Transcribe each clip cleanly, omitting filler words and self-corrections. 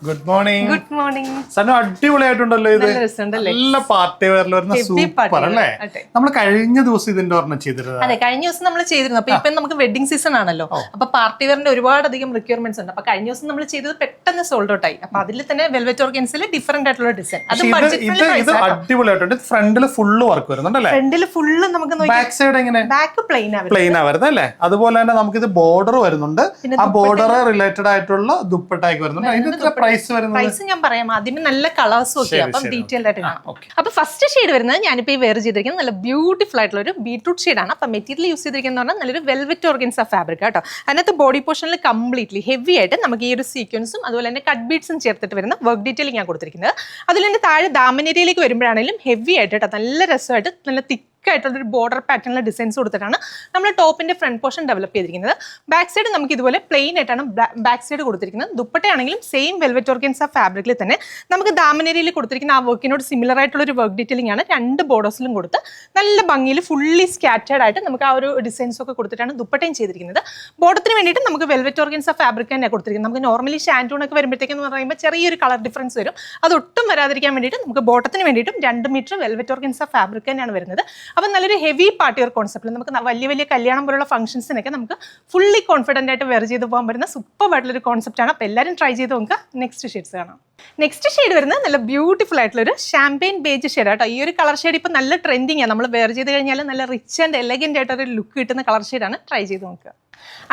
Good morning. Good morning. Sanu അടിപൊളിയായിട്ടുണ്ടല്ലോ ഇത്. നല്ല പാർട്ടി വെയറിൽ വരുന്ന സൂപ്പർ അല്ലേ? നമ്മൾ കഴിഞ്ഞ ദിവസം ഇതിന്റെ ഒരെണ്ണം ചെയ്തിരുന്നത്. അതെ, കഴിഞ്ഞ ദിവസം നമ്മൾ ചെയ്തിരുന്നു. അപ്പൊ ഇപ്പൊ നമുക്ക് വെഡിങ് സീസൺ ആണല്ലോ, അപ്പൊ പാർട്ടി വെയറിന്റെ ഒരുപാട് അധികം റിക്വയർമെന്റ്സ് ഉണ്ട്. അപ്പൊ കഴിഞ്ഞ ദിവസം നമ്മൾ ചെയ്തത് പെട്ടെന്ന് സോൾഡ് ഔട്ട് ആയി. അപ്പൊ അതിൽ തന്നെ വെൽവെറ്റ് ഓർഗൻസിൽ ഡിഫറെന്റ് ആയിട്ടുള്ള ഡിസൈൻ. ഇത് അടിപൊളിയായിട്ടുണ്ട്. ഫ്രണ്ടിൽ ഫുള്ള് വർക്ക് വരുന്നുണ്ടല്ലേ? ഫ്രണ്ടിൽ ഫുള്ള് നമുക്ക് ബാക്ക് സൈഡ് എങ്ങനെ? ബാക്ക് പ്ലെയിൻ ആ വരുന്നത് അല്ലേ? അതുപോലെ തന്നെ നമുക്ക് ഇത് ബോർഡർ വരുന്നുണ്ട്. ആ ബോർഡർ റിലേറ്റഡ് ആയിട്ടുള്ള ദുപ്പട്ടയൊക്കെ വരുന്നുണ്ട്. അതിന്റെ പ്രൈസ് വരുന്നത് ഞാൻ പറയാം. ആദ്യമേ നല്ല കളേഴ്സും ഒക്കെ, അപ്പം ഡീറ്റെയിൽഡ് ആയിട്ട് കാണാം. അപ്പൊ ഫസ്റ്റ് ഷെയ്ഡ് വരുന്നത് ഞാനിപ്പോ ഈ വെയർ ചെയ്തിരിക്കുന്നത് നല്ല ബ്യൂട്ടിഫുൾ ആയിട്ടുള്ള ഒരു ബീട്രൂട്ട് ഷെയ്ഡാണ്. അപ്പൊ മെറ്റീരിയൽ യൂസ് ചെയ്തിരിക്കുന്നത് പറഞ്ഞാൽ നല്ലൊരു വെൽവെറ്റ് ഓർഗൻസ ഫാബ്രിക് കേട്ടോ. അതിനകത്ത് ബോഡി പോർഷനിൽ കംപ്ലീറ്റ്ലി ഹെവി ആയിട്ട് നമുക്ക് ഈ ഒരു സീക്വൻസും അതുപോലെ തന്നെ കട്ട് ബീഡ്സും ചേർത്തിട്ട് വരുന്ന വർക്ക് ഡീറ്റെയിലിംഗ് ഞാൻ കൊടുത്തിരിക്കുന്നത്. അതിൽ തന്നെ താഴെ ദാമനേരിയയിലേക്ക് വരുമ്പോഴാണെങ്കിലും ഹെവി ആയിട്ട് കേട്ടോ, നല്ല രസമായിട്ട് നല്ല ആയിട്ടുള്ളൊരു ബോർഡർ പാറ്റേണിലെ ഡിസൈൻസ് കൊടുത്തിട്ടാണ് നമ്മൾ ടോപ്പിന്റെ ഫ്രണ്ട് പോർഷൻ ഡെവലപ്പ് ചെയ്തിരിക്കുന്നത്. ബാക്ക് സൈഡ് നമുക്ക് ഇതുപോലെ പ്ലെയിൻ ആയിട്ടാണ് ബാക്ക് സൈഡ് കൊടുത്തിരിക്കുന്നത്. ദുപ്പട്ടയാണെങ്കിലും സെയിം വെൽവെറ്റ് ഓർഗൻസ ഫാബ്രിക്കിൽ തന്നെ നമുക്ക് ദാമനേരിയയിൽ കൊടുത്തിരിക്കുന്ന ആ വർക്കിനോട് സിമിലർ ആയിട്ടുള്ള ഒരു വർക്ക് ഡീറ്റെയിലിംഗ് ആണ് രണ്ട് ബോർഡേഴ്സിലും കൊടുത്ത് നല്ല ഭംഗിയിൽ ഫുള്ളി സ്കാറ്റേഡ് ആയിട്ട് നമുക്ക് ആ ഒരു ഡിസൈൻസ് ഒക്കെ കൊടുത്തിട്ടാണ് ദുപ്പട്ടയും ചെയ്തിരിക്കുന്നത്. ബോർഡത്തിന് വേണ്ടിയിട്ട് നമുക്ക് വെൽവെറ്റ് ഓർഗൻസ ഫാബ്രിക് തന്നെ കൊടുത്തിരിക്കുന്നത്. നമുക്ക് നോർമലി ഷാൻറ്റൂൺ ഒക്കെ വരുമ്പോഴത്തേക്കെന്ന് പറയുമ്പോൾ ചെറിയൊരു കളർ ഡിഫറൻസ് വരും. അതൊട്ടും വരാതിരിക്കാൻ വേണ്ടിയിട്ട് നമുക്ക് ബോട്ടത്തിന് വേണ്ടിയിട്ടും 2 മീറ്റർ വെൽവെറ്റ് ഓർഗൻസ ഫാബ്രിക് തന്നെയാണ് വരുന്നത്. അപ്പം നല്ലൊരു ഹെവി പാർട്ടി വെയർ കോൺസെപ്റ്റിൽ നമുക്ക് വലിയ വലിയ കല്യാണം പോലുള്ള ഫംഗ്ഷൻസിനൊക്കെ നമുക്ക് ഫുള്ളി കോൺഫിഡൻ്റ് ആയിട്ട് വെയർ ചെയ്ത് പോകാൻ പറ്റുന്ന സൂപ്പർ ആയിട്ടുള്ളൊരു കോൺസെപ്റ്റാണ്. അപ്പോൾ എല്ലാവരും ട്രൈ ചെയ്ത് നോക്കുക. നെക്സ്റ്റ് ഷെയ്ഡ്സ് കാണാം. നെക്സ്റ്റ് ഷെയ്ഡ് വരുന്നത് നല്ല ബ്യൂട്ടിഫുൾ ആയിട്ടുള്ളൊരു ഷാമ്പെയിൻ ബേജ് ഷെയ്ഡ് കേട്ടോ. ഈ ഒരു കളർ ഷെയ്ഡ് ഇപ്പോൾ നല്ല ട്രെൻഡിങ് ആണ്. നമ്മൾ വെയർ ചെയ്ത് കഴിഞ്ഞാൽ നല്ല റിച്ച് ആൻഡ് എലഗൻ്റ് ആയിട്ടൊരു ലുക്ക് കിട്ടുന്ന കളർ ഷെയ്ഡാണ്. ട്രൈ ചെയ്ത് നോക്കുക.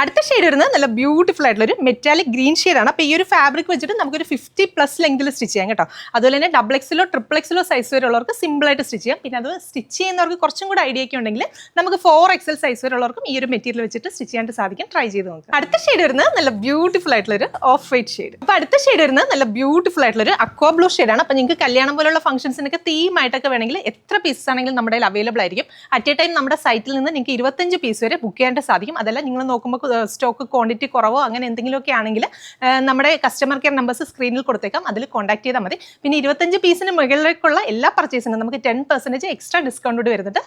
അടുത്ത ഷെയ്ഡ് വരുന്നത് നല്ല ബ്യൂട്ടിഫുൾ ആയിട്ടുള്ള ഒരു മെറ്റാലിക് ഗ്രീൻ ഷെയ്ഡാണ്. അപ്പോൾ ഈ ഒരു ഫാബ്രിക് വെച്ചിട്ട് നമുക്കൊരു 50+ ലെങ്തിൽ സ്റ്റിച്ച് ചെയ്യാം കേട്ടോ. അതുപോലെ തന്നെ XXL XXL സൈസ് വരെ ഉള്ളവർക്ക് സിമ്പിളായിട്ട് സ്റ്റിച്ച് ചെയ്യാം. പിന്നെ അത് സ്റ്റിച്ച് ചെയ്യുന്നവർക്ക് കുറച്ചും കൂടെ ഐഡിയ ഒക്കെ ഉണ്ടെങ്കിൽ നമുക്ക് 4XL സൈസ് വരെ ഉള്ളവർക്കും ഈ ഒരു മെറ്റീരിയൽ വെച്ചിട്ട് സ്റ്റിച്ച് ചെയ്യാൻ സാധിക്കും. ട്രൈ ചെയ്ത് നോക്കുക. അടുത്ത ഷെയ്ഡ് വരുന്നത് നല്ല ബ്യൂട്ടിഫുൾ ആയിട്ടുള്ള ഒരു ഓഫ് വൈറ്റ് ഷെയ്ഡ്. അപ്പോൾ അടുത്ത ഷെയ്ഡ് വരുന്നത് നല്ല ബ്യൂട്ടിഫുൾ ആയിട്ടുള്ള ഒരു അക്വാ ബ്ലൂ ഷെയ്ഡാണ്. അപ്പോൾ നിങ്ങൾക്ക് കല്യാണം പോലുള്ള ഫംഗ്ഷൻസിനൊക്കെ തീമായിട്ടൊക്കെ വേണമെങ്കിൽ എത്ര പീസസ് ആണെങ്കിലും നമ്മുടെ കയ്യിൽ അവൈലബിൾ ആയിരിക്കും. അറ്റ് എ ടൈം നമ്മുടെ സൈറ്റിൽ നിന്ന് നിങ്ങൾക്ക് 25 പീസ് വരെ ബുക്ക് ചെയ്യാനായിട്ട് സാധിക്കും. അതല്ല നിങ്ങൾ നോക്കുമ്പോൾ സ്റ്റോക്ക് ക്വാണ്ടിറ്റി കുറവോ അങ്ങനെ എന്തെങ്കിലുമൊക്കെ ആണെങ്കിൽ നമ്മുടെ കസ്റ്റമർ കെയർ നമ്പേഴ്സ് സ്ക്രീനിൽ കൊടുത്തേക്കാം. അതിൽ കോൺടാക്ട് ചെയ്താൽ മതി. പിന്നെ 25 പീസിന് മുകളിലേക്കുള്ള എല്ലാ പർച്ചേസിനും നമുക്ക് 10% എക്സ്ട്രാ ഡിസ്കൗണ്ട് വരുന്നുണ്ട്.